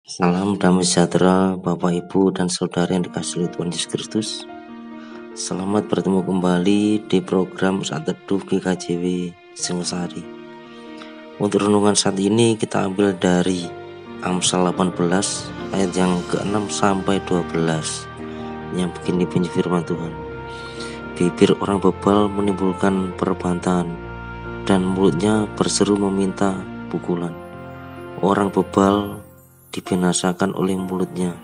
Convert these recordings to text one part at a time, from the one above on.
Salam damai sejahtera Bapak Ibu dan Saudara yang dikasihi Tuhan Yesus Kristus. Selamat bertemu kembali di program Saat Teduh GKJW Singosari. Untuk renungan saat ini kita ambil dari Amsal 18 ayat yang ke-6 sampai 12 yang begini bunyi firman Tuhan. Bibir orang bebal menimbulkan perbantahan dan mulutnya berseru meminta pukulan. Orang bebal dibinasakan oleh mulutnya,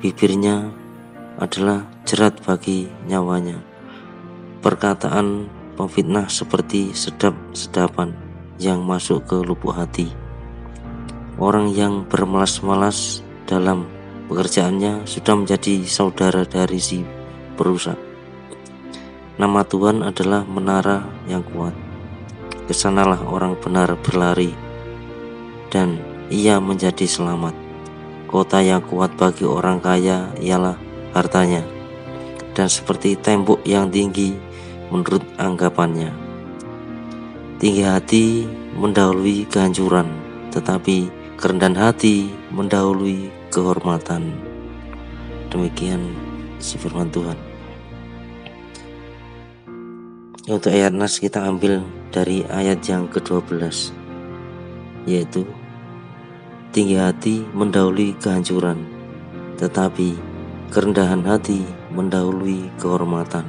bibirnya adalah jerat bagi nyawanya. Perkataan pemfitnah seperti sedap-sedapan yang masuk ke lubuk hati. Orang yang bermalas-malas dalam pekerjaannya sudah menjadi saudara dari si perusak. Nama Tuhan adalah menara yang kuat. Kesanalah orang benar berlari dan ia menjadi selamat. Kota yang kuat bagi orang kaya ialah hartanya, dan seperti tembok yang tinggi menurut anggapannya. Tinggi hati mendahului kehancuran, tetapi kerendahan hati mendahului kehormatan. Demikian isi firman Tuhan. Untuk ayat nas kita ambil dari ayat yang ke-12, yaitu tinggi hati mendahului kehancuran, tetapi kerendahan hati mendahului kehormatan.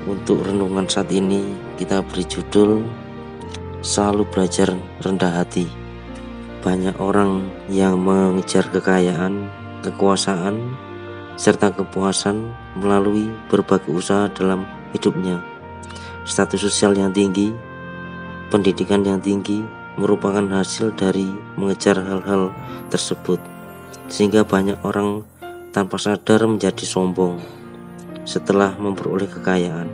Untuk renungan saat ini kita beri judul Selalu Belajar Rendah Hati. Banyak orang yang mengejar kekayaan, kekuasaan, serta kepuasan melalui berbagai usaha dalam hidupnya. Status sosial yang tinggi, pendidikan yang tinggi merupakan hasil dari mengejar hal-hal tersebut, sehingga banyak orang tanpa sadar menjadi sombong setelah memperoleh kekayaan,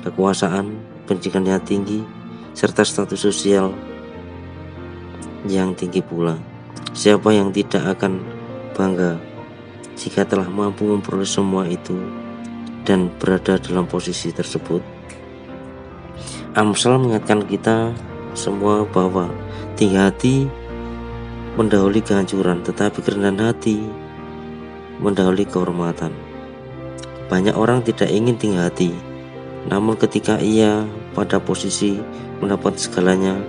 kekuasaan, pendidikan yang tinggi, serta status sosial yang tinggi pula. Siapa yang tidak akan bangga jika telah mampu memperoleh semua itu dan berada dalam posisi tersebut? Amsal mengingatkan kita semua bahwa tinggi hati mendahului kehancuran, tetapi kerendahan hati mendahului kehormatan. Banyak orang tidak ingin tinggi hati, namun ketika ia pada posisi mendapat segalanya,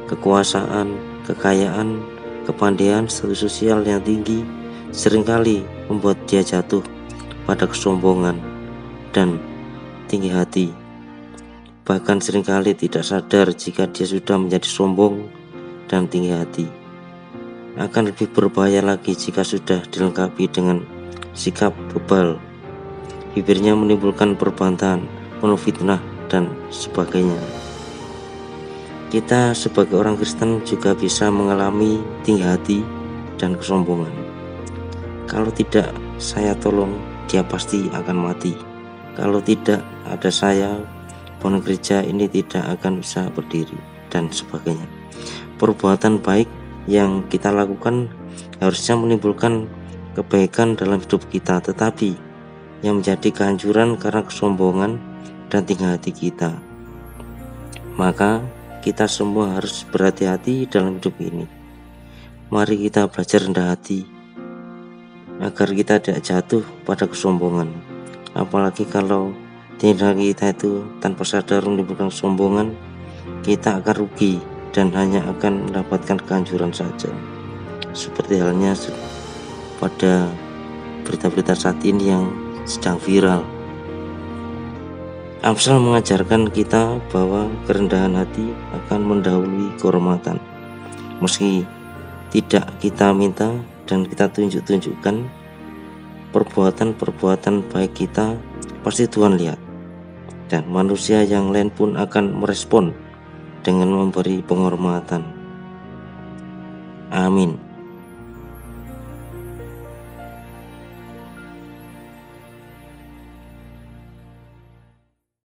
kekuasaan, kekayaan, kepandaian, status sosial yang tinggi, seringkali membuat dia jatuh pada kesombongan dan tinggi hati. Bahkan seringkali tidak sadar jika dia sudah menjadi sombong dan tinggi hati. Akan lebih berbahaya lagi jika sudah dilengkapi dengan sikap bebal. Bibirnya menimbulkan perbantahan, penuh fitnah, dan sebagainya. Kita sebagai orang Kristen juga bisa mengalami tinggi hati dan kesombongan. Kalau tidak saya tolong, dia pasti akan mati. Kalau tidak ada saya, bangunan gereja ini tidak akan bisa berdiri, dan sebagainya. Perbuatan baik yang kita lakukan harusnya menimbulkan kebaikan dalam hidup kita, tetapi yang menjadi kehancuran karena kesombongan dan tinggi hati kita. Maka kita semua harus berhati-hati dalam hidup ini. Mari kita belajar rendah hati agar kita tidak jatuh pada kesombongan. Apalagi kalau tindakan kita itu tanpa sadar menimbulkan kesombongan, kita akan rugi dan hanya akan mendapatkan kehancuran saja. Seperti halnya pada berita-berita saat ini yang sedang viral. Amsal mengajarkan kita bahwa kerendahan hati akan mendahului kehormatan. Meski tidak kita minta dan kita tunjukkan perbuatan-perbuatan baik kita, pasti Tuhan lihat. Dan manusia yang lain pun akan merespon dengan memberi penghormatan. Amin.